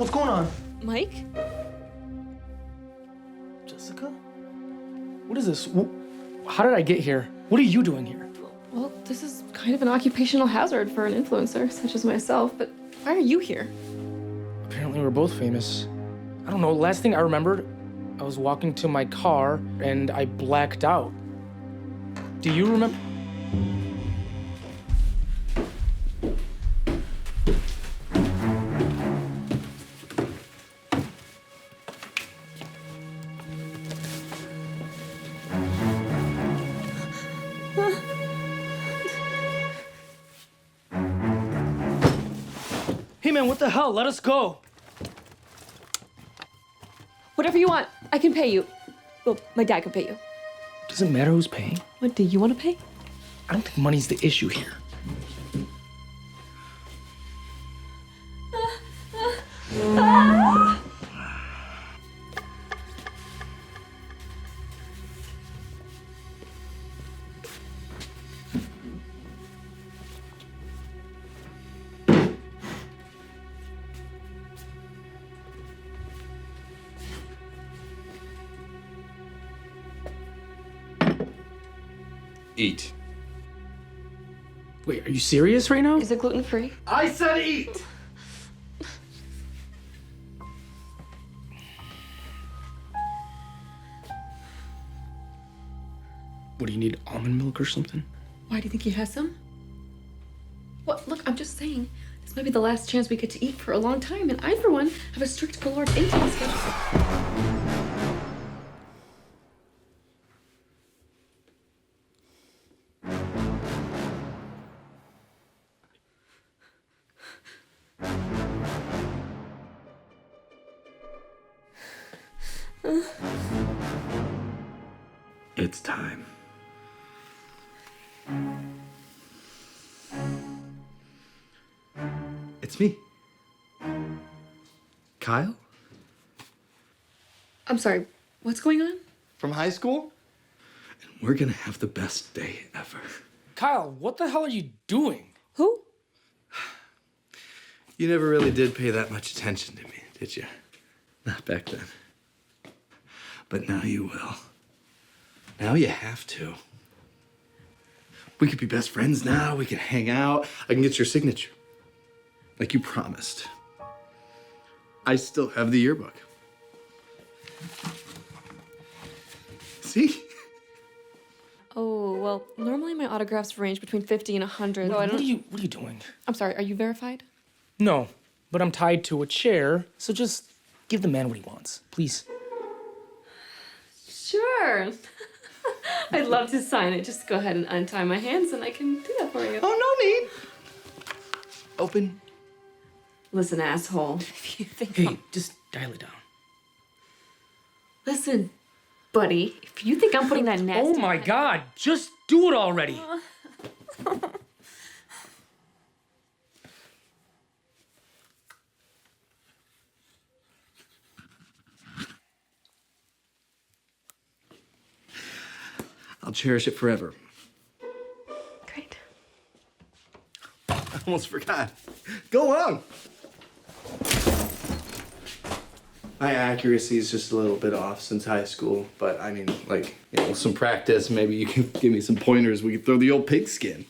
What's going on? Mike? Jessica? What is this? How did I get here? What are you doing here? Well, this is kind of an occupational hazard for an influencer such as myself, but why are you here? Apparently we're both famous. I don't know, last thing I remembered, I was walking to my car and I blacked out. Do you remember? Hey man, what the hell? Let us go. Whatever you want, I can pay you. Well, my dad can pay you. Does it matter who's paying? What, do you want to pay? I don't think money's the issue here. Eat. Wait, are you serious right now? Is it gluten-free? I said eat! What, do you need almond milk or something? Why, do you think he has some? What, look, I'm just saying, this might be the last chance we get to eat for a long time, and I, for one, have a strict caloric intake schedule. It's time. It's me. Kyle? I'm sorry, what's going on? From high school? And we're gonna have the best day ever. Kyle, what the hell are you doing? Who? You never really did pay that much attention to me, did you? Not back then. But now you will. Now you have to. We could be best friends now. We can hang out. I can get your signature. Like you promised. I still have the yearbook. See? Oh, well, normally my autographs range between 50 and 100. So I What don't... are you doing? I'm sorry, are you verified? No, but I'm tied to a chair, so just give the man what he wants, please. Sure. I'd love to sign it. Just go ahead and untie my hands and I can do that for you. Oh, no need. Open. Listen, asshole. If you think Hey, just dial it down. Listen, buddy. If you think I'm putting that nasty... Oh my God, just do it already. I'll cherish it forever. Great. I almost forgot. Go on. My accuracy is just a little bit off since high school, but I mean, like, you know, some practice. Maybe you can give me some pointers. We can throw the old pigskin.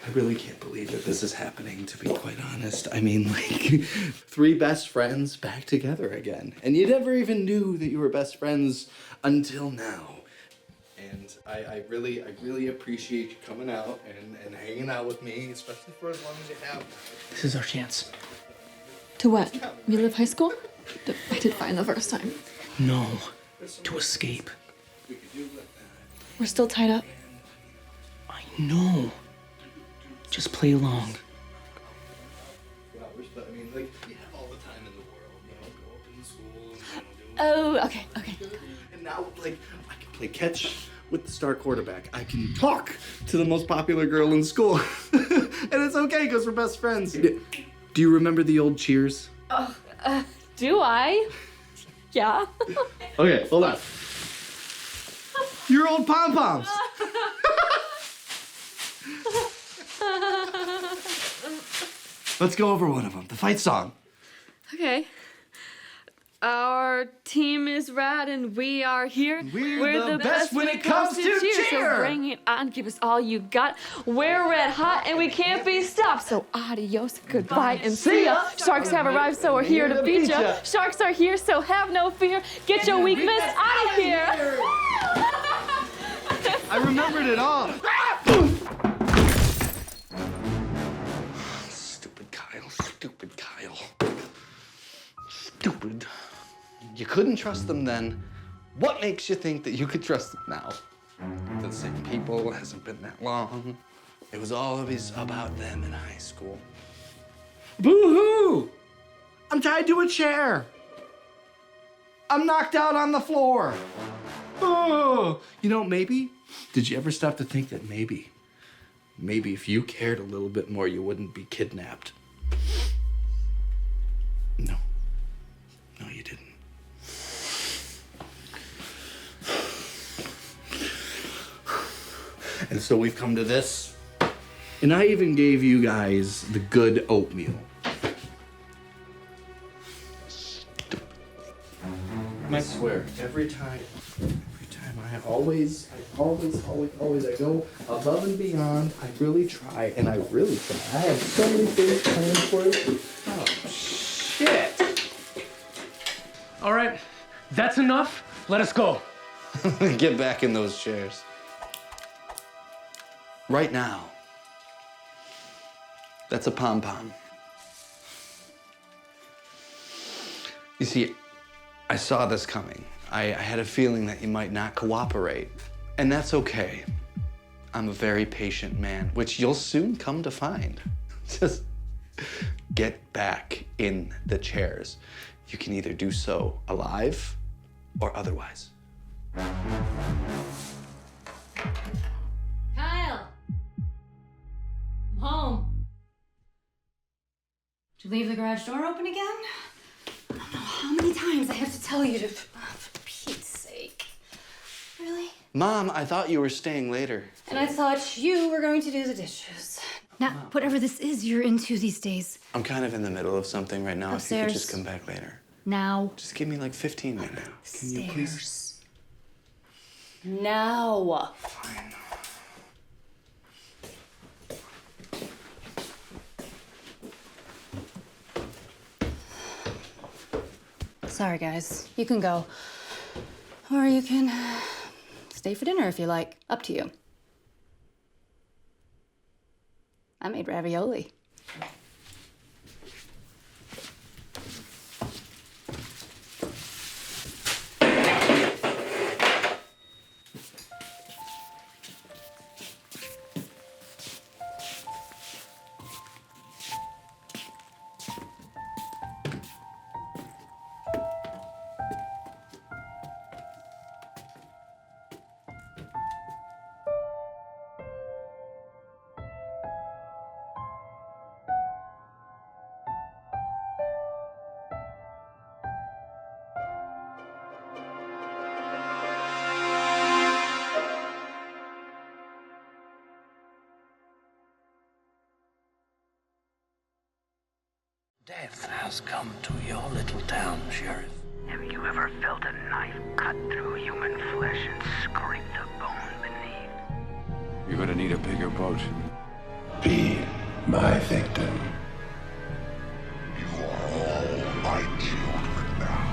I really can't believe that this is happening, to be quite honest. I mean, like, 3 best friends back together again. And you never even knew that you were best friends until now. And I really appreciate you coming out and hanging out with me, especially for as long as you have. This is our chance. To what? Relive high school? I did fine the first time. No, to escape. We're still tied up. I know. Just play along. I mean, like, you have all the time in the world, you know, go up in school, Oh, okay. and now, like, I can play catch with the star quarterback. I can talk to the most popular girl in school. And it's okay, because we're best friends. Do you remember the old Cheers? Do I? Yeah. Okay, hold on. Your old pom-poms. Let's go over one of them. The fight song. Okay. Our team is rad and we are here. We're the best when it comes to cheer. So bring it on, give us all you got. We're red hot and we can't be stopped. So adios, goodbye, and see ya. Sharks have arrived, so we're here to beat ya. Sharks are here, so have no fear. Get your weakness out of here. I remembered it all. Stupid Kyle. Stupid. You couldn't trust them then. What makes you think that you could trust them now? They're the same people, it hasn't been that long. It was always about them in high school. Boo-hoo! I'm tied to a chair. I'm knocked out on the floor. Oh, you know, maybe, did you ever stop to think that maybe if you cared a little bit more, you wouldn't be kidnapped? No, you didn't. And so we've come to this. And I even gave you guys the good oatmeal. I swear, every time I always go above and beyond. I really try, and I really try. I have so many things planned for it. Oh, shit. All right, that's enough. Let us go. Get back in those chairs. Right now. That's a pom-pom. You see, I saw this coming. I had a feeling that you might not cooperate, and that's okay. I'm a very patient man, which you'll soon come to find. Just get back in the chairs. You can either do so alive or otherwise. Kyle! I'm home. Did you leave the garage door open again? I don't know how many times I have to tell you to... for Pete's sake. Really? Mom, I thought you were staying later. And I thought you were going to do the dishes. Now, whatever this is you're into these days. I'm kind of in the middle of something right now. Upstairs. If you could just come back later. Now. Just give me like 15 minutes. Can you please? Upstairs. Now. Fine. Sorry, guys. You can go. Or you can stay for dinner if you like. Up to you. I made ravioli. Death has come to your little town, Sheriff. Have you ever felt a knife cut through human flesh and scrape the bone beneath? You're gonna need a bigger boat. Be my victim. You are all my children now.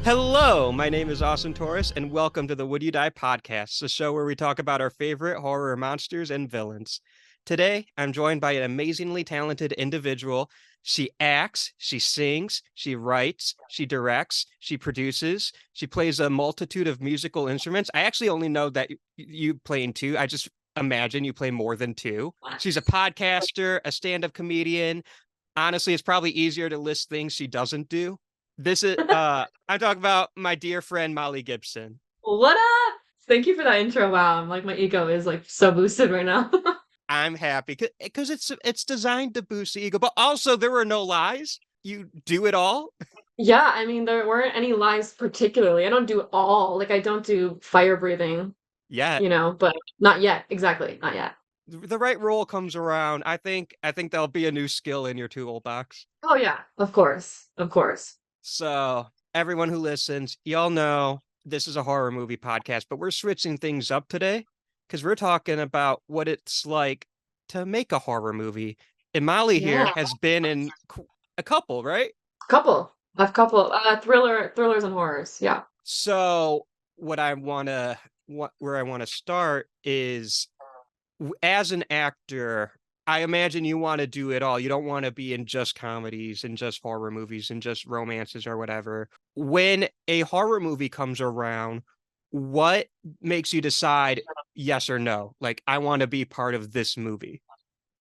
Hello, my name is Austin Torres, and welcome to the Would You Die podcast, the show where we talk about our favorite horror monsters and villains. Today, I'm joined by an amazingly talented individual. She acts, she sings, she writes, she directs, she produces, she plays a multitude of musical instruments. I actually only know that you play in two. I just imagine you play more than two. She's a podcaster, a stand-up comedian. Honestly, it's probably easier to list things she doesn't do. This is, I'm talking about my dear friend, Molly Gibson. What up? Thank you for that intro. Wow, I'm like, my ego is like so boosted right now. I'm happy because it's designed to boost the ego, but also there were no lies. You do it all. Yeah, I mean, there weren't any lines particularly. I don't do all, like, I don't do fire breathing, Yeah, but not yet. Exactly, not yet. the right role comes around. I think there'll be a new skill in your toolbox. Oh, yeah, of course, of course. So, everyone who listens, y'all know this is a horror movie podcast, but we're switching things up today because we're talking about what it's like to make a horror movie. And Molly Yeah, here has been in a couple, right? thrillers and horrors. Yeah. So, where I want to start is as an actor, I imagine you want to do it all. You don't want to be in just comedies and just horror movies and just romances or whatever. When a horror movie comes around, what makes you decide yes or no? Like, I want to be part of this movie.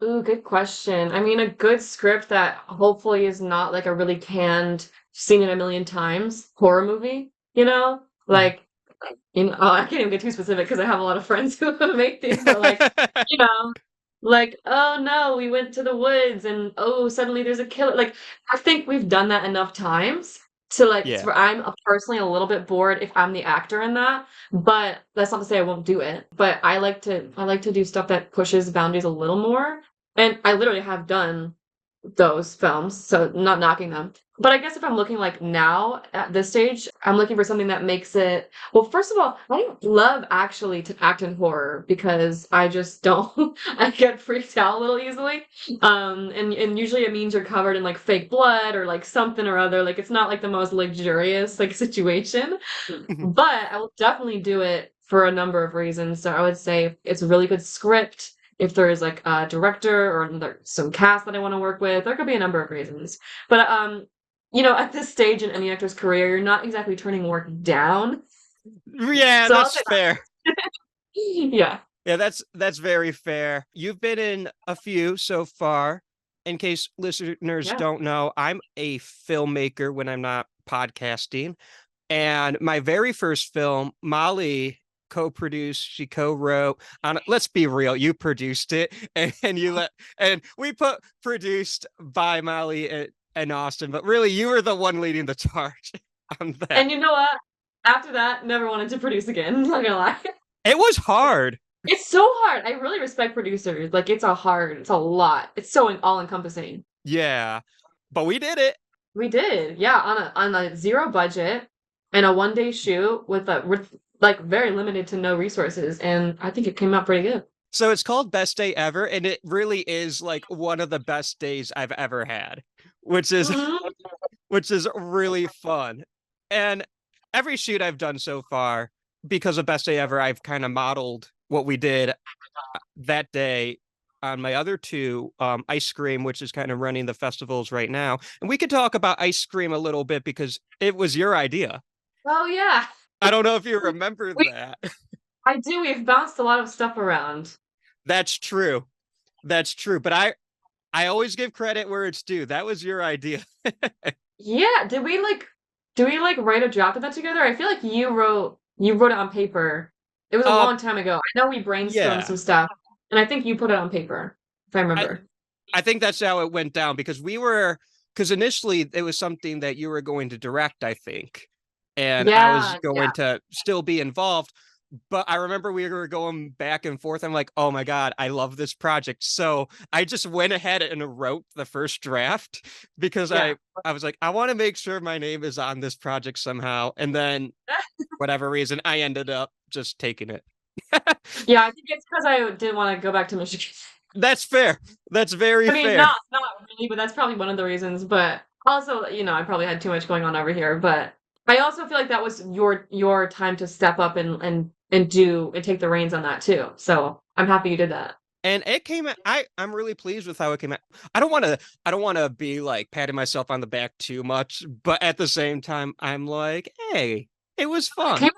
Ooh, good question. I mean, a good script that hopefully is not like a really canned, seen it a million times horror movie, Like, I can't even get too specific because I have a lot of friends who make these, but like, you know, like, oh no, we went to the woods and oh, suddenly there's a killer. Like, I think we've done that enough times to like, Yeah. I'm personally a little bit bored if I'm the actor in that, but that's not to say I won't do it. But I like to do stuff that pushes boundaries a little more. And I literally have done those films, so not knocking them. But I guess if I'm looking like now at this stage, I'm looking for something that makes it. Well, first of all, I love actually to act in horror because I just don't. I get freaked out a little easily. And usually it means you're covered in like fake blood or like something or other. Like it's not like the most luxurious like situation. But I will definitely do it for a number of reasons. So I would say it's a really good script. If there is like a director or some cast that I want to work with, there could be a number of reasons. But at this stage in any actor's career, you're not exactly turning work down. Yeah, So that's fair. Yeah. Yeah, that's very fair. You've been in a few so far. In case listeners Yeah. don't know, I'm a filmmaker when I'm not podcasting. And my very first film, Molly co-produced, she co-wrote on let's be real, you produced it and we put produced by Molly and Austin, but really you were the one leading the charge on that. And you know what? After that, never wanted to produce again. Not gonna lie. It was hard. It's so hard. I really respect producers. Like it's a lot. It's so all-encompassing. Yeah. But we did it. We did. Yeah, on a zero budget and a 1-day shoot with like very limited to no resources, and I think it came out pretty good. So it's called Best Day Ever, and it really is like one of the best days I've ever had, which is really fun. And every shoot I've done so far, because of Best Day Ever, I've kind of modeled what we did that day on my other two, Ice Cream, which is kind of running the festivals right now. And we could talk about Ice Cream a little bit because it was your idea. Oh yeah. I don't know if you remember that. I do. We've bounced a lot of stuff around. That's true. But I always give credit where it's due. That was your idea. Yeah. Did we write a draft of that together? I feel like you wrote it on paper. It was a long time ago. I know we brainstormed some stuff, and I think you put it on paper, if I remember. I think that's how it went down because initially it was something that you were going to direct, I think. And I was going to still be involved. But I remember we were going back and forth. I'm like, oh my God, I love this project. So I just went ahead and wrote the first draft because I was like, I want to make sure my name is on this project somehow. And then whatever reason, I ended up just taking it. Yeah, I think it's because I didn't want to go back to Michigan. That's fair. That's very fair. I mean, not really, but that's probably one of the reasons. But also, I probably had too much going on over here. But I also feel like that was your time to step up and take the reins on that too. So I'm happy you did that. And it came out, I'm really pleased with how it came out. I don't want to be like patting myself on the back too much, but at the same time, I'm like, hey, it was fun. It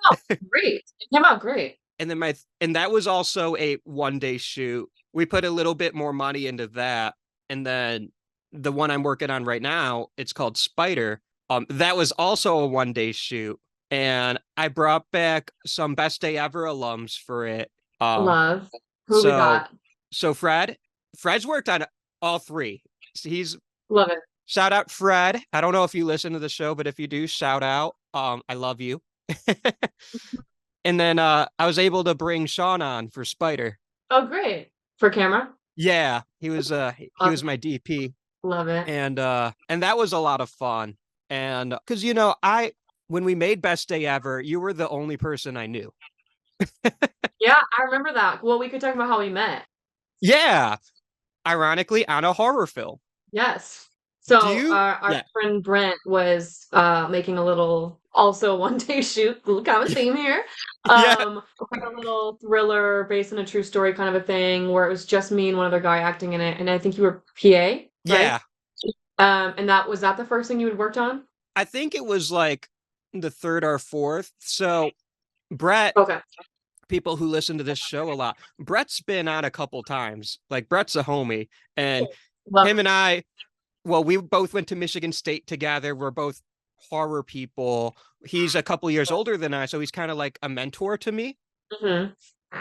came out great. And then and that was also a 1-day shoot. We put a little bit more money into that. And then the one I'm working on right now, it's called Spider. That was also a 1-day shoot. And I brought back some Best Day Ever alums for it. Love. Who we got? So Fred's worked on all three. He's love it. Shout out Fred. I don't know if you listen to the show, but if you do, shout out. I love you. And then I was able to bring Sean on for Spider. Oh, great. For camera? Yeah, he was my DP. Love it. And that was a lot of fun. And because when we made Best Day Ever, you were the only person I knew. Yeah, I remember that. Well, we could talk about how we met. Yeah. Ironically, on a horror film. Yes. So Yeah. friend Brent was making a little also one-day shoot, kind of theme here. Yeah. Like a little thriller based on a true story kind of a thing where it was just me and one other guy acting in it, and I think you were PA, right? Yeah. And that was that the first thing you had worked on? I think it was like the third or fourth. So Brett, Okay. people who listen to this show a lot, Brett's been on a couple times. Like Brett's a homie, and him and I, well, we both went to Michigan State together. We're both horror people. He's a couple years older than I, so he's kind of like a mentor to me. Mm-hmm.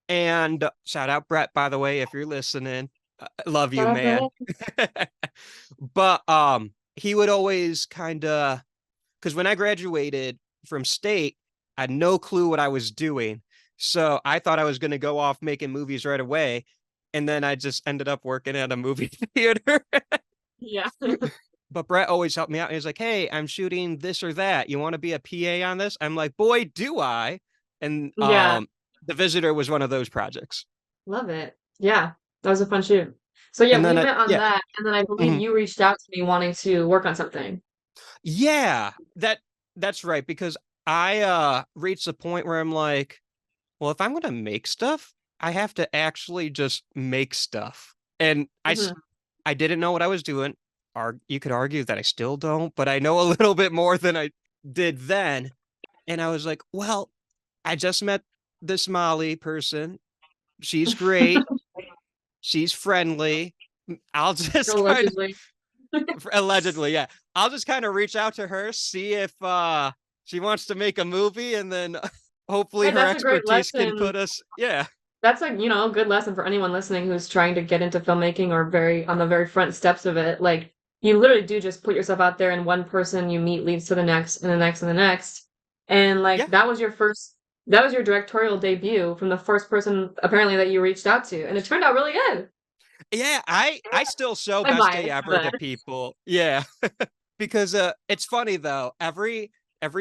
And shout out Brett, by the way, if you're listening. I love you, man. But he would always kind of, because when I graduated from state, I had no clue what I was doing. So I thought I was going to go off making movies right away. And then I just ended up working at a movie theater. Yeah. But Brett always helped me out. He was like, hey, I'm shooting this or that. You want to be a PA on this? I'm like, boy, do I. And Yeah. The Visitor was one of those projects. Love it. Yeah. That was a fun shoot. So yeah, And we then met on that, and then I believe you reached out to me wanting to work on something. Yeah, that's right. Because I reached a point where I'm like, well, if I'm gonna make stuff, I have to actually just make stuff. And I didn't know what I was doing. You could argue that I still don't, but I know a little bit more than I did then. And I was like, well, I just met this Molly person. She's great. She's friendly. I'll just Allegedly. allegedly, yeah. I'll just kind of reach out to her, see if she wants to make a movie, and then hopefully Hey, her that's a great expertise can lesson. put us. Yeah. That's a good lesson for anyone listening who's trying to get into filmmaking or on the very front steps of it. Like you literally do just put yourself out there, and one person you meet leads to the next and the next and the next. And like that was your directorial debut from the first person apparently that you reached out to, and it turned out really good. Yeah, I still show I'm Best Day biased, Ever to but- people. Yeah. Because it's funny though. Every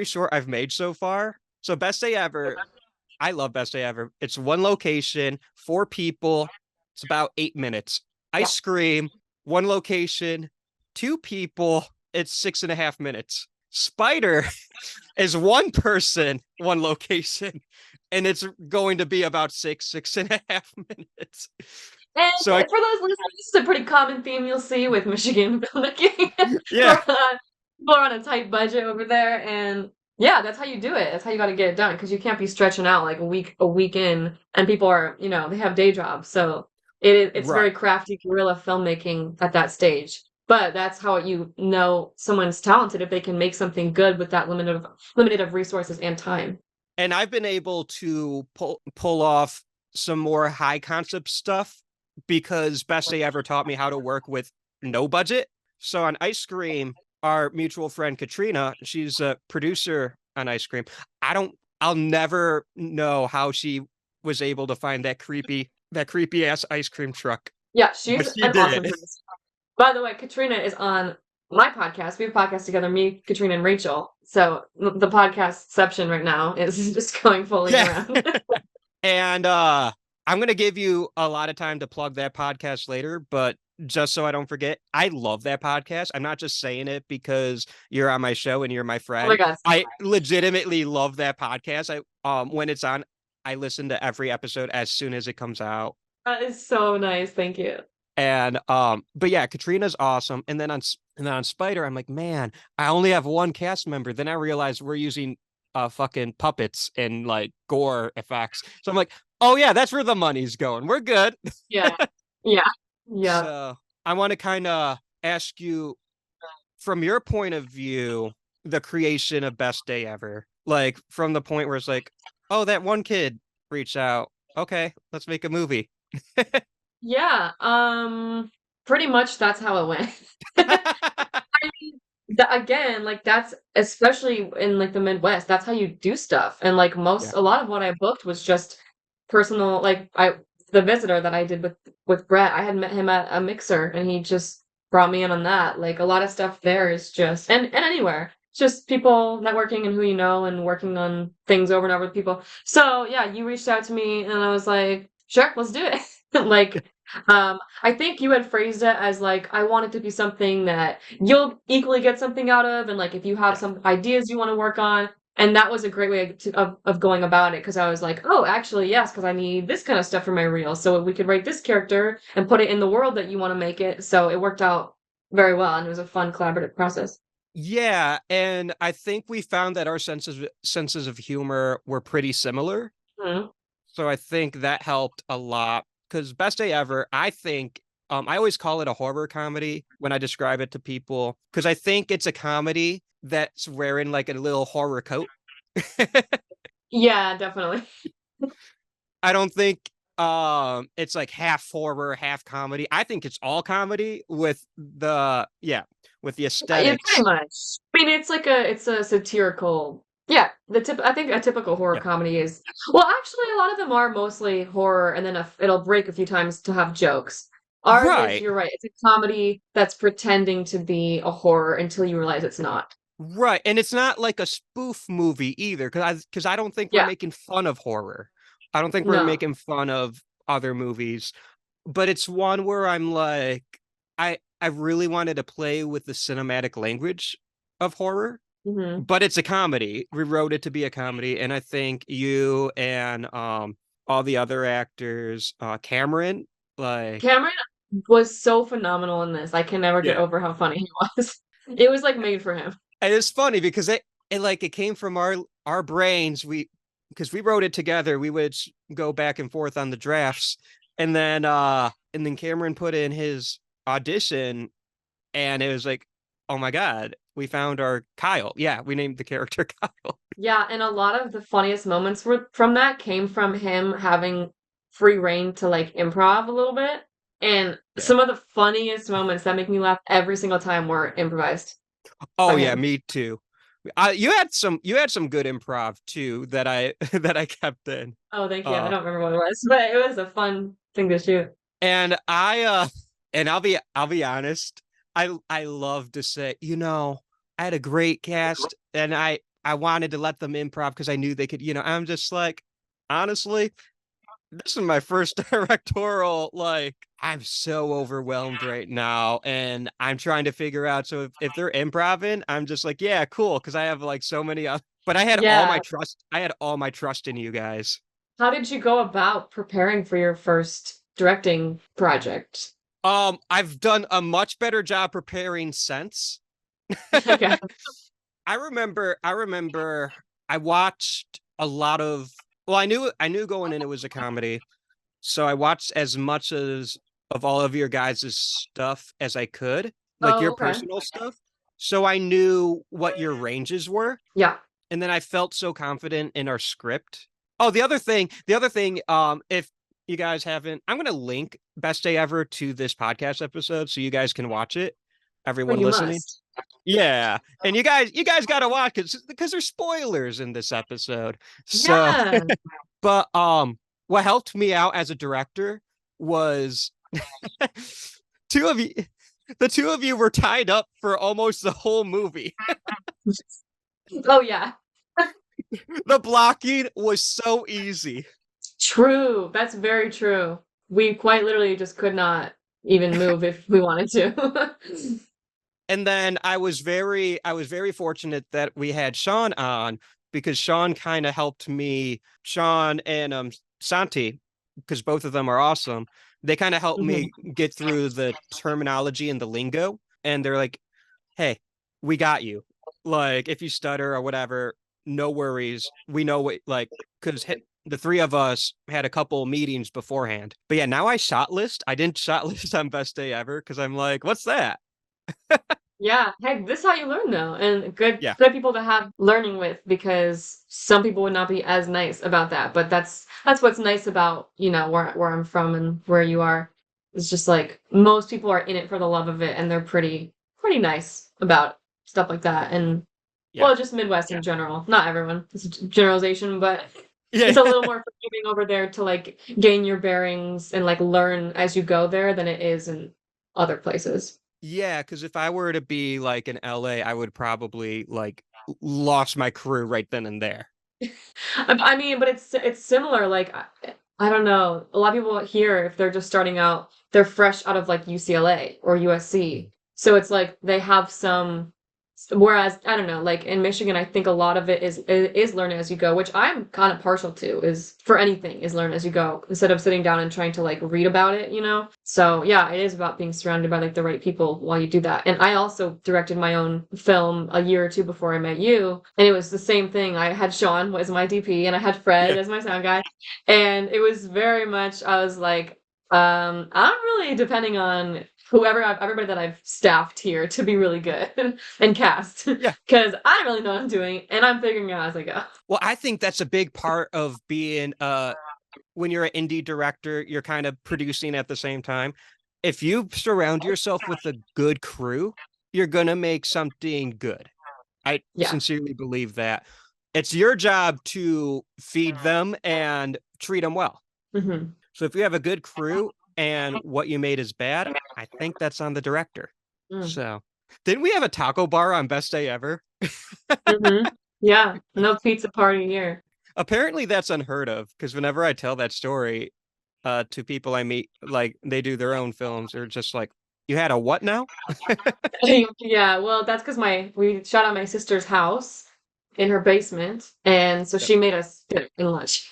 short I've made so far. So Best Day Ever, I love Best Day Ever. It's one location, 4 people. It's about 8 minutes. Ice Scream, one location, 2 people. It's 6.5 minutes. Spider is one person, one location, and it's going to be about 6.5 minutes. And So for those listeners, this is a pretty common theme you'll see with Michigan filmmaking. Yeah. People are on a tight budget over there, and yeah, that's how you do it. That's how you got to get it done, because you can't be stretching out like a week in, and people are, they have day jobs, so it's very crafty guerrilla filmmaking at that stage. But that's how someone's talented if they can make something good with that limited of resources and time. And I've been able to pull off some more high concept stuff because Best Day Ever taught me how to work with no budget. So on Ice Cream, our mutual friend Katrina, she's a producer on Ice Cream. I'll never know how she was able to find that creepy ass ice cream truck. Yeah, she's she an did awesome it. producer. By the way, Katrina is on my podcast. We have a podcast together, me, Katrina, and Rachel. So the podcastception right now is just going fully around. And I'm going to give you a lot of time to plug that podcast later, but just so I don't forget, I love that podcast. I'm not just saying it because you're on my show and you're my friend. Oh my gosh. I legitimately love that podcast. When it's on, I listen to every episode as soon as it comes out. That is so nice. Thank you. And but yeah, Katrina's awesome. And then on Spider, I'm like, man, I only have one cast member. Then I realized we're using fucking puppets and like gore effects. So I'm like, oh yeah, that's where the money's going. We're good. Yeah. So I want to kind of ask you, from your point of view, the creation of Best Day Ever, like from the point where it's like, oh, that one kid reached out. Okay, let's make a movie. Yeah. pretty much that's how it went. I mean, again, like that's especially in like the Midwest, that's how you do stuff. And like Yeah. a lot of what I booked was just personal. Like the visitor that I did with Brett, I had met him at a mixer, and he just brought me in on that. Like a lot of stuff there is just and anywhere. It's just people networking and who you know and working on things over and over with people. So yeah, you reached out to me and I was like, sure, let's do it. Like I think you had phrased it as like, I want it to be something that you'll equally get something out of, and like if you have some ideas you want to work on, and that was a great way of going about it, because I was like, oh, actually, yes, because I need this kind of stuff for my reel, so we could write this character and put it in the world that you want to make it. So it worked out very well, and it was a fun collaborative process. Yeah, and I think we found that our senses of humor were pretty similar. Mhm. So I think that helped a lot. Because Best Day Ever, I think, I always call it a horror comedy when I describe it to people, because I think it's a comedy that's wearing like a little horror coat. Yeah, definitely. I don't think it's like half horror, half comedy. I think it's all comedy with the Yeah, aesthetics. pretty much. I mean, it's a satirical. Yeah, I think a typical horror Yeah. comedy is, well, actually, a lot of them are mostly horror, and then it'll break a few times to have jokes. Ours is, Right. you're right, it's a comedy that's pretending to be a horror until you realize it's not. Right, and it's not like a spoof movie either, because I don't think we're Yeah, making fun of horror. I don't think we're no. making fun of other movies, but it's one where I'm like, I really wanted to play with the cinematic language of horror, Hmm. but it's a comedy. We wrote it to be a comedy, and I think you and all the other actors, Cameron, like, Cameron was so phenomenal in this. I can never get yeah. over how funny he was. It was like made for him. And it's funny because it came from our brains. Because we wrote it together, we would go back and forth on the drafts, and then Cameron put in his audition, and it was like, oh my god, we found our Kyle. Yeah, we named the character Kyle. Yeah, and a lot of the funniest moments from that came from him having free reign to like improv a little bit. And Yeah. some of the funniest moments that make me laugh every single time were improvised Oh by yeah, him. me too. You had some good improv too that I that I kept in. Oh, thank you. I Uh, don't remember what it was, but it was a fun thing to shoot. and and I'll be honest, I love to say, I had a great cast, and I wanted to let them improv because I knew they could, I'm just like, honestly, this is my first directorial, like, I'm so overwhelmed right now, and I'm trying to figure out, so if they're improving, I'm just like, yeah, cool, because I have like so many but I had Yeah. all my trust in you guys. How did you go about preparing for your first directing project? I've done a much better job preparing since. Okay. I remember I watched a lot of, well, I knew going in it was a comedy. So I watched as much of all of your guys' stuff as I could, like Oh, your okay. personal stuff. So I knew what your ranges were. Yeah. And then I felt so confident in our script. Oh, the other thing, if you guys haven't, I'm gonna link Best Day Ever to this podcast episode so you guys can watch it. Oh, Everyone you listening. must. Yeah. And you guys gotta watch it because there's spoilers in this episode. So Yeah. but what helped me out as a director was two of you the two of you were tied up for almost the whole movie. Oh, yeah. The blocking was so easy. True. That's very true. We quite literally just could not even move if we wanted to. And then I was very fortunate that we had Sean on, because Sean kind of helped me. Sean and Santi, because both of them are awesome. They kind of helped me get through the terminology and the lingo. And they're like, hey, we got you. Like, if you stutter or whatever, no worries. We know what, like, because the three of us had a couple meetings beforehand. But yeah, now I shot list. I didn't shot list on Best Day Ever because I'm like, what's that? Yeah. Hey, this is how you learn though. And good Yeah. people to have learning with, because some people would not be as nice about that. But that's what's nice about, where I'm from and where you are. It's just like most people are in it for the love of it, and they're pretty nice about stuff like that. And well, just Midwest in general. Not everyone. It's a generalization, but it's a little more forgiving over there to like gain your bearings and like learn as you go there than it is in other places. Yeah, because if I were to be like in LA, I would probably like lost my crew right then and there. I mean, but it's similar. Like I don't know. A lot of people here, if they're just starting out, they're fresh out of like UCLA or USC. So it's like they have some. Whereas I don't know, like in Michigan, I think a lot of it is learn as you go, which I'm kind of partial to. Is for anything is learn as you go instead of sitting down and trying to like read about it, you know. So yeah, it is about being surrounded by like the right people while you do that. And I also directed my own film a year or two before I met you, and it was the same thing. I had Sean as my DP, and I had Fred as my sound guy, and it was very much I was like, I'm really depending on everybody that I've staffed here to be really good and cast. Yeah. Because I don't really know what I'm doing and I'm figuring it out as I go. Well, I think that's a big part of being when you're an indie director, you're kind of producing at the same time. If you surround yourself with a good crew, you're gonna make something good. I sincerely believe that. It's your job to feed them and treat them well. Mm-hmm. So if you have a good crew and what you made is bad, I think that's on the director. So, didn't we have a taco bar on Best Day Ever? Yeah, no pizza party here. Apparently that's unheard of, because whenever I tell that story to people I meet, like they do their own films, they're just like, you had a what now? Yeah, well, that's because we shot at my sister's house in her basement, and so she made us dinner and lunch.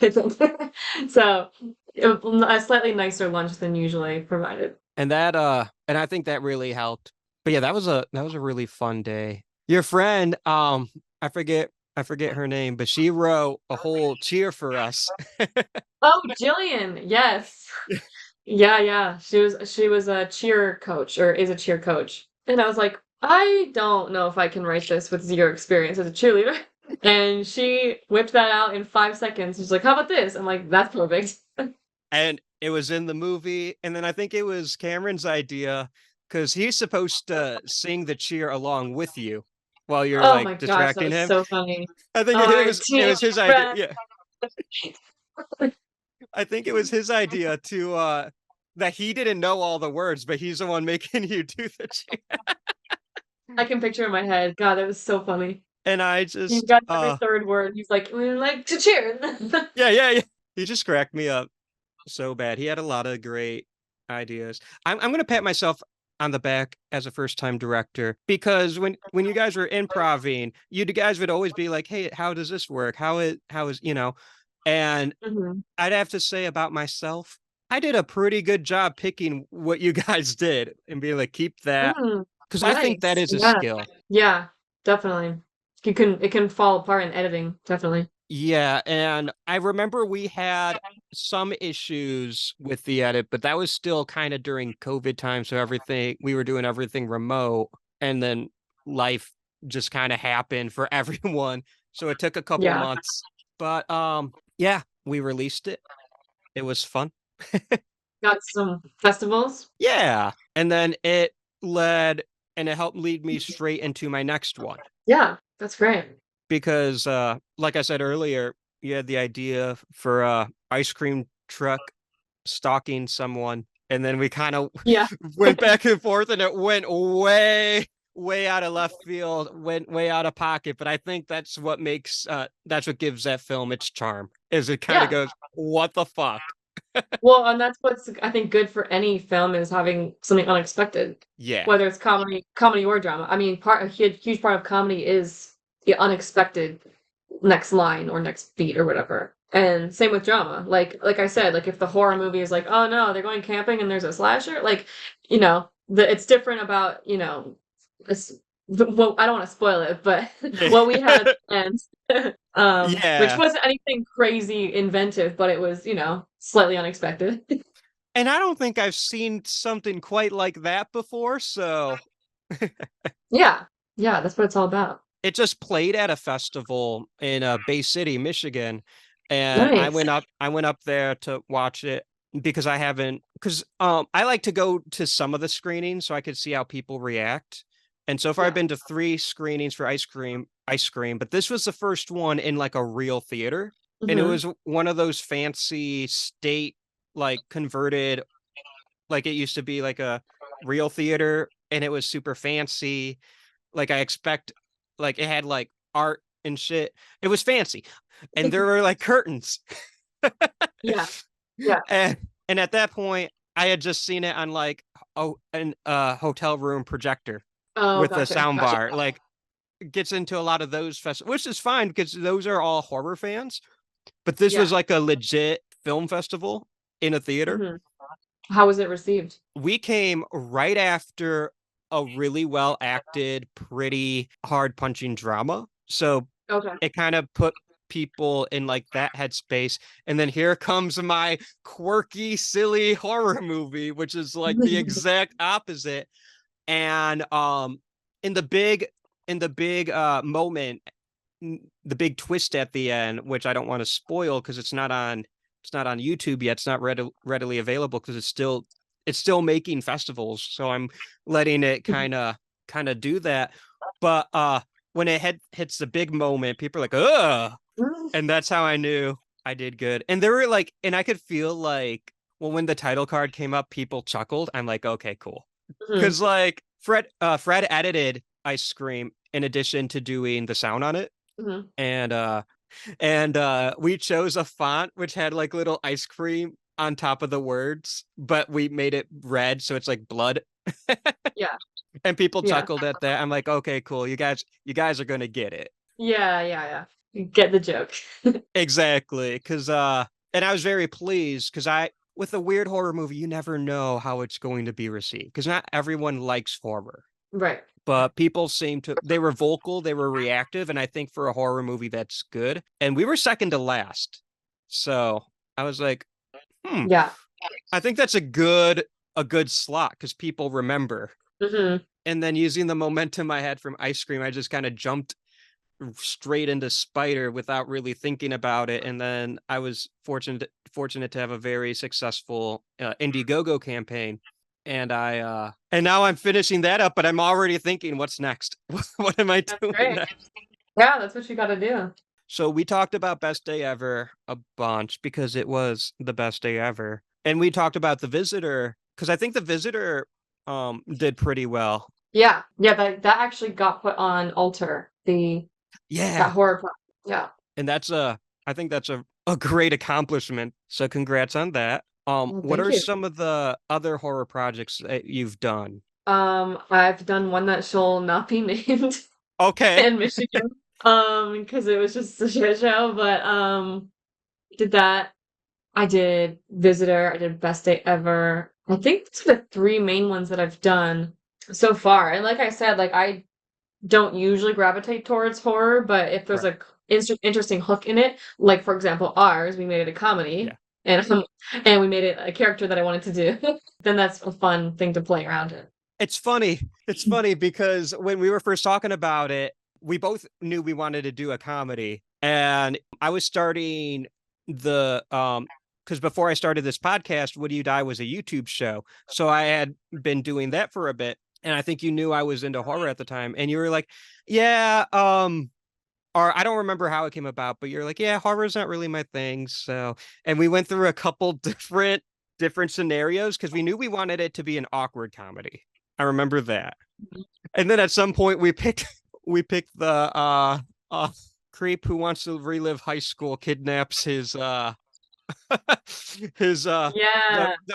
So a slightly nicer lunch than usually provided. And that and I think that really helped. But yeah, that was a really fun day. Your friend, I forget her name, but she wrote a whole cheer for us. Oh, Jillian, yes. Yeah. She was a cheer coach, or is a cheer coach. And I was like, I don't know if I can write this with zero experience as a cheerleader. And she whipped that out in 5 seconds. She's like, how about this? I'm like, that's perfect. And it was in the movie. And then I think it was Cameron's idea, because he's supposed to sing the cheer along with you while you're like distracting him. So funny. I think it was his idea. Yeah. I think it was his idea to that he didn't know all the words, but he's the one making you do the cheer. I can picture in my head. God, that was so funny. And I just he got every third word. He's like, we like to cheer. Yeah. He just cracked me up so bad. He had a lot of great ideas. I'm gonna pat myself on the back as a first-time director, because when you guys were improving, you guys would always be like, hey, how does this work? How is and I'd have to say about myself, I did a pretty good job picking what you guys did and being like, keep that, because I think that is a skill. Yeah, definitely. It can fall apart in editing, definitely. Yeah, and I remember we had some issues with the edit, but that was still kind of during COVID time, so we were doing everything remote, and then life just kind of happened for everyone, so it took a couple months. But yeah, we released it. It was fun. Got some festivals. Yeah, and then it helped lead me straight into my next one. Yeah, that's great. Because, like I said earlier, you had the idea for a ice cream truck stalking someone, and then we kind of went back and forth, and it went way out of left field, went way out of pocket. But I think that's what gives that film its charm, is it kind of goes, what the fuck? Well, and that's what's, I think, good for any film, is having something unexpected. Yeah. Whether it's comedy or drama. I mean, a huge part of comedy is the unexpected next line or next beat or whatever. And same with drama. Like I said, like if the horror movie is like, oh no, they're going camping and there's a slasher, like, it's different about, well, I don't want to spoil it, but what we had at the end, which wasn't anything crazy inventive, but it was, slightly unexpected. And I don't think I've seen something quite like that before, so. Yeah, that's what it's all about. It just played at a festival in Bay City, Michigan, and Nice. I went up there to watch it because I haven't, because I like to go to some of the screenings so I could see how people react. And so far I've been to 3 screenings for ice cream, but this was the first one in like a real theater. And it was one of those fancy state, like converted, like it used to be like a real theater, and it was super fancy. Like I expect, like it had like art and shit. It was fancy. And there were like curtains. Yeah. Yeah. And at that point, I had just seen it on like a hotel room projector with the sound bar. Like gets into a lot of those festivals, which is fine because those are all horror fans. But this was like a legit film festival in a theater. How was it received? We came right after a really well acted, pretty hard punching drama. So it kind of put people in like that headspace. And then here comes my quirky, silly horror movie, which is like the exact opposite. And in the big moment, the big twist at the end, which I don't want to spoil because it's not on YouTube yet. It's not readily available because it's still making festivals. So I'm letting it kind of do that. But when it hits the big moment, people are like, ugh. And that's how I knew I did good. And there were like, and I could feel like, well, when the title card came up, people chuckled. I'm like, okay, cool. Because like Fred edited Ice Cream in addition to doing the sound on it. And we chose a font which had like little ice cream on top of the words, but we made it red, so it's like blood. Yeah. And people chuckled at that. I'm like, okay, cool. You guys are gonna get it. Yeah. Get the joke. Exactly. Because and I was very pleased because with a weird horror movie, you never know how it's going to be received because not everyone likes horror. Right. But people they were vocal, they were reactive, and I think for a horror movie, that's good. And we were second to last. So I was like, yeah, I think that's a good slot because people remember. And then using the momentum I had from Ice Cream, I just kind of jumped straight into Spider without really thinking about it. And then I was fortunate to have a very successful Indiegogo campaign. And and now I'm finishing that up, but I'm already thinking, what's next? What am I doing next? Yeah, that's what you got to do. So we talked about Best Day Ever a bunch because it was the best day ever. And we talked about The Visitor because I think The Visitor did pretty well. Yeah, that actually got put on Alter, that horror project. Yeah. And I think that's a great accomplishment. So congrats on that. What are some of the other horror projects that you've done? I've done one that shall not be named. Okay. In Michigan. Because it was just a shit show. But did that. I did Visitor. I did Best Day Ever. I think those are the 3 main ones that I've done so far. And like I said, like I don't usually gravitate towards horror, but if there's a interesting hook in it, like for example, ours, we made it a comedy. Yeah. And we made it a character that I wanted to do, then that's a fun thing to play around in. It's funny. It's funny because when we were first talking about it, we both knew we wanted to do a comedy. And I was starting because before I started this podcast, Would You Die was a YouTube show. So I had been doing that for a bit. And I think you knew I was into horror at the time. And you were like, yeah, or I don't remember how it came about, but you're like, yeah, horror's not really my thing. So, and we went through a couple different scenarios because we knew we wanted it to be an awkward comedy. I remember that. And then at some point we picked the creep who wants to relive high school, kidnaps his the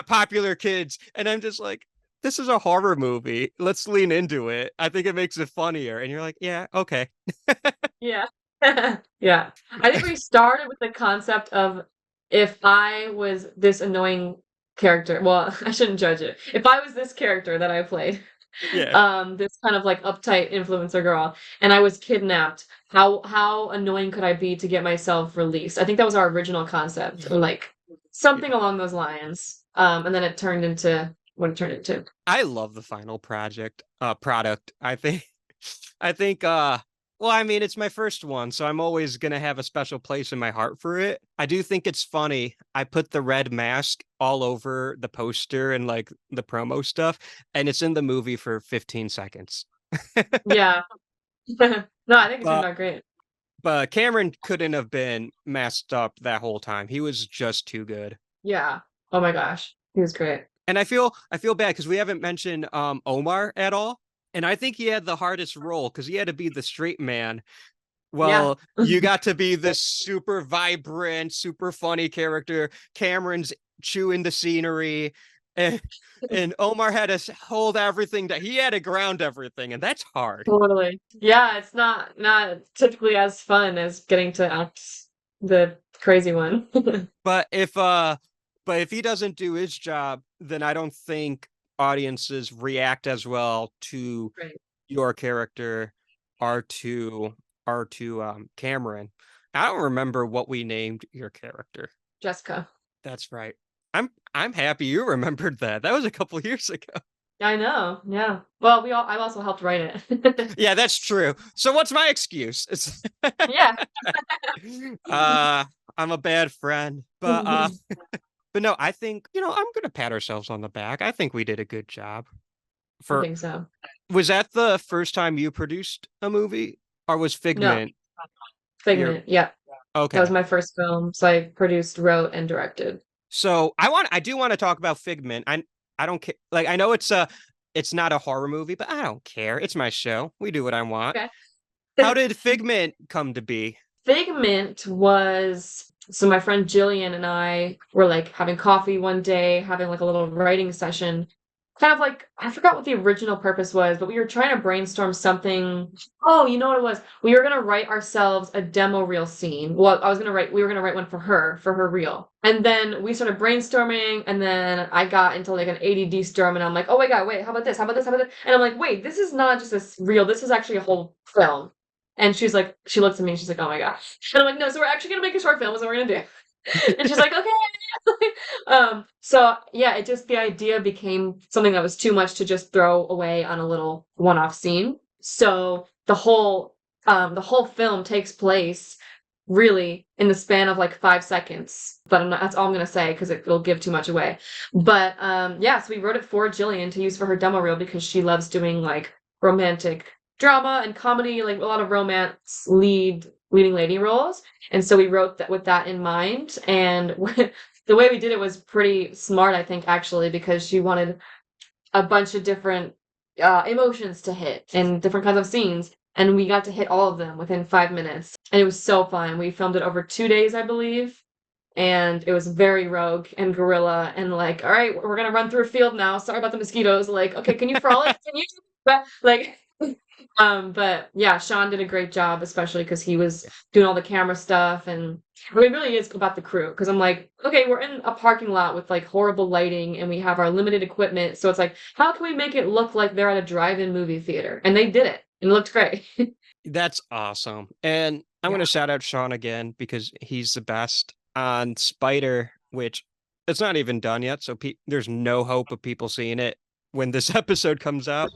popular kids. And I'm just like, this is a horror movie. Let's lean into it. I think it makes it funnier. And you're like, yeah, okay. Yeah. Yeah. I think we started with the concept of if I was this annoying character, well, I shouldn't judge it. If I was this character that I played, this kind of like uptight influencer girl, and I was kidnapped, how annoying could I be to get myself released? I think that was our original concept, or like something along those lines. And then it turned into what it turned into. I love the final product. I think Well, I mean, it's my first one, so I'm always going to have a special place in my heart for it. I do think it's funny. I put the red mask all over the poster and like the promo stuff, and it's in the movie for 15 seconds. Yeah. No, I think it turned But out great. but Cameron couldn't have been masked up that whole time. He was just too good. Yeah. Oh my gosh. He was great. And I feel bad because we haven't mentioned Omar at all. And I think he had the hardest role because he had to be the straight man. Well, you got to be this super vibrant, super funny character. Cameron's chewing the scenery. And Omar had to hold everything that he had to ground everything, and that's hard. Totally. Yeah, it's not typically as fun as getting to act the crazy one. But if he doesn't do his job, then I don't think audiences react as well to your character or to Cameron. I don't remember what we named your character. Jessica. That's right. I'm happy you remembered that. That was a couple years ago. I know. Yeah. Well, I also helped write it. Yeah, that's true. So what's my excuse? Yeah. I'm a bad friend, but but no, I think, I'm going to pat ourselves on the back. I think we did a good job. I think so. Was that the first time you produced a movie, or was Figment? No. Figment, yeah. Okay. That was my first film, so I produced, wrote, and directed. So I do want to talk about Figment. I don't care. Like, I know it's not a horror movie, but I don't care. It's my show. We do what I want. Okay. How did Figment come to be? Figment was, so my friend Jillian and I were like having coffee one day, having like a little writing session. Kind of like, I forgot what the original purpose was, but we were trying to brainstorm something. Oh, you know what it was? We were going to write ourselves a demo reel scene. Well, we were going to write one for her reel. And then we started brainstorming, and then I got into like an ADD storm, and I'm like, oh my God, wait, how about this? How about this? How about this? And I'm like, wait, this is not just a reel. This is actually a whole film. And she's like, she looks at me and she's like, oh my gosh. And I'm like, no, so we're actually going to make a short film is what we're going to do. And she's like, okay. So yeah, the idea became something that was too much to just throw away on a little one-off scene. So the whole film takes place really in the span of like 5 seconds. But that's all I'm going to say because it'll give too much away. But so we wrote it for Jillian to use for her demo reel because she loves doing like romantic drama and comedy, like a lot of romance leading lady roles. And so we wrote that with that in mind. And the way we did it was pretty smart, I think, actually, because she wanted a bunch of different emotions to hit and different kinds of scenes. And we got to hit all of them within 5 minutes. And it was so fun. We filmed it over 2 days, I believe. And it was very rogue and guerrilla and like, all right, we're going to run through a field now. Sorry about the mosquitoes. Like, okay, can you frolic? Can you? Like... but yeah, Sean did a great job, especially because he was doing all the camera stuff, and it really is about the crew. Because I'm like, okay, we're in a parking lot with like horrible lighting, and we have our limited equipment, so it's like, how can we make it look like they're at a drive-in movie theater? And they did it, and it looked great. That's awesome. And I'm going to shout out Sean again because he's the best on Spider, which it's not even done yet, so there's no hope of people seeing it when this episode comes out.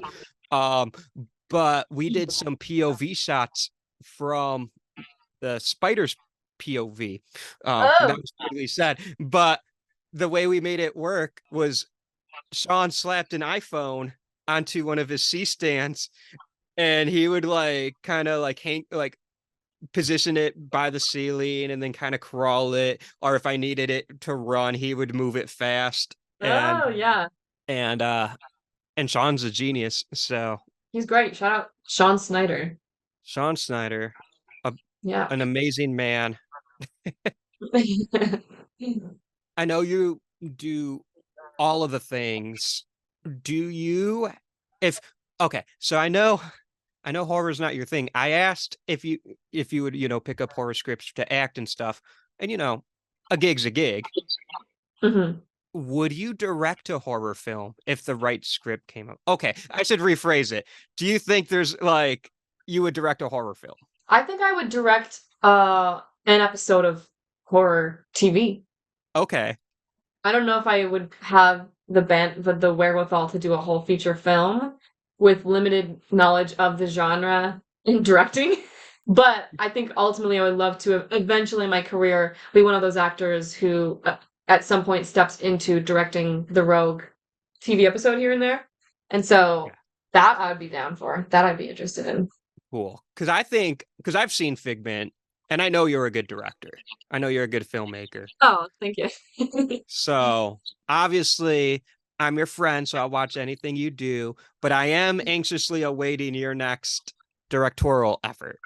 But we did some POV shots from the Spider's POV. That was really sad. But the way we made it work was Sean slapped an iPhone onto one of his C-stands, and he would like kind of like position it by the ceiling and then kind of crawl it. Or if I needed it to run, he would move it fast. Yeah. And Sean's a genius. So he's great. Shout out Sean Snider. Sean Snider, an amazing man. I know you do all of the things. Do you? So I know horror is not your thing. I asked if you would pick up horror scripts to act and stuff, and a gig's a gig. Mm-hmm. Would you direct a horror film if the right script came up? Okay, I should rephrase it. Do you think there's like you would direct a horror film? I think I would direct an episode of horror TV. Okay. I don't know if I would have the wherewithal to do a whole feature film with limited knowledge of the genre in directing. But I think ultimately I would love to eventually in my career be one of those actors who at some point steps into directing the Rogue TV episode here and there. And so that I would be down for. That I'd be interested in. Cool. Because I've seen Figment, and I know you're a good director. I know you're a good filmmaker. Oh, thank you. So obviously, I'm your friend, so I'll watch anything you do. But I am anxiously awaiting your next directorial effort.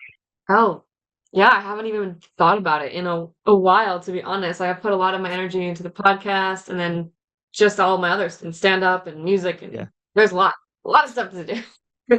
Oh, yeah, I haven't even thought about it in a while, to be honest. Like, I put a lot of my energy into the podcast and then just all my others and stand up and music. And there's a lot of stuff to do.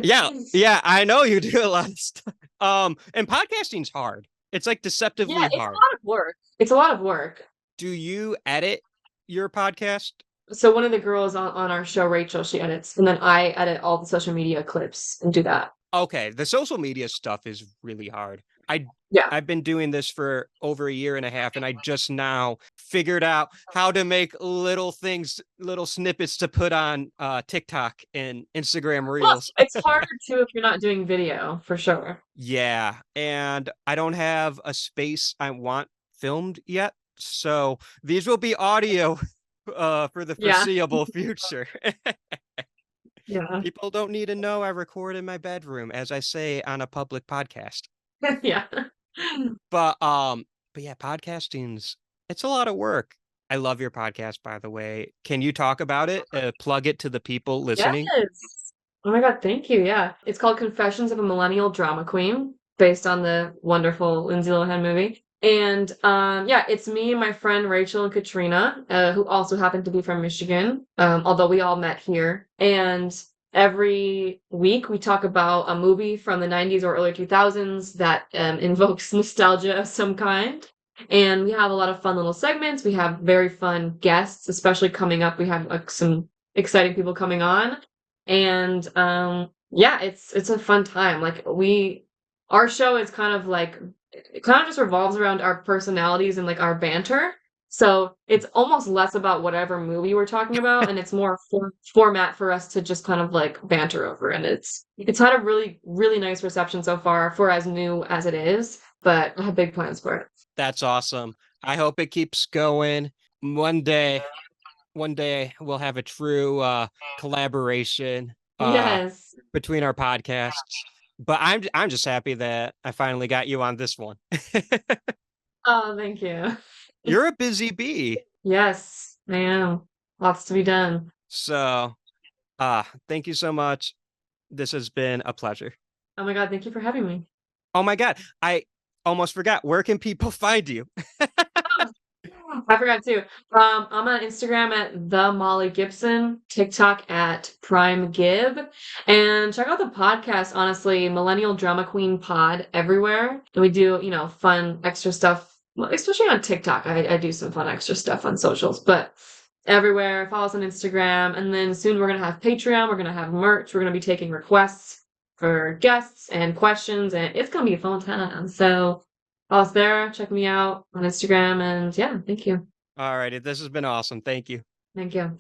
Yeah, I know you do a lot of stuff. And podcasting's hard. It's like deceptively hard. It's a lot of work. It's a lot of work. Do you edit your podcast? So one of the girls on our show, Rachel, she edits, and then I edit all the social media clips and do that. Okay, the social media stuff is really hard. I've been doing this for over a year and a half, and I just now figured out how to make little snippets to put on TikTok and Instagram Reels. Well, it's harder too if you're not doing video, for sure. Yeah, and I don't have a space I want filmed yet, so these will be audio for the foreseeable future. Yeah. People don't need to know I record in my bedroom, as I say on a public podcast. Yeah. But yeah, podcasting's it's a lot of work. I love your podcast, by the way. Can you talk about it? Plug it to the people listening? Yes. Oh my God, thank you. Yeah. It's called Confessions of a Millennial Drama Queen, based on the wonderful Lindsay Lohan movie. And it's me and my friend Rachel and Katrina, who also happen to be from Michigan, although we all met here. And every week we talk about a movie from the 90s or early 2000s that invokes nostalgia of some kind. And we have a lot of fun little segments. We have very fun guests, especially coming up. We have some exciting people coming on. And it's a fun time. Like our show is kind of like, it kind of just revolves around our personalities and like our banter. So it's almost less about whatever movie we're talking about, and it's more format for us to just kind of like banter over. And it's had a really, really nice reception so far for as new as it is, but I have big plans for it. That's awesome. I hope it keeps going. One day we'll have a true collaboration between our podcasts. But I'm just happy that I finally got you on this one. Oh, thank you. You're a busy bee. Yes, I am. Lots to be done. So, thank you so much. This has been a pleasure. Oh my God, thank you for having me. Oh my God, I almost forgot. Where can people find you? I forgot too. I'm on Instagram at the Molly Gibson, TikTok at Prime Gib, and check out the podcast. Honestly, Millennial Drama Queen Pod everywhere, and we do fun extra stuff. Well, especially on TikTok, I do some fun extra stuff on socials, but everywhere. Follow us on Instagram, and then soon we're gonna have Patreon. We're gonna have merch. We're gonna be taking requests for guests and questions, and it's gonna be a fun time. So. Follow us there, check me out on Instagram, and thank you. All righty, this has been awesome. Thank you. Thank you.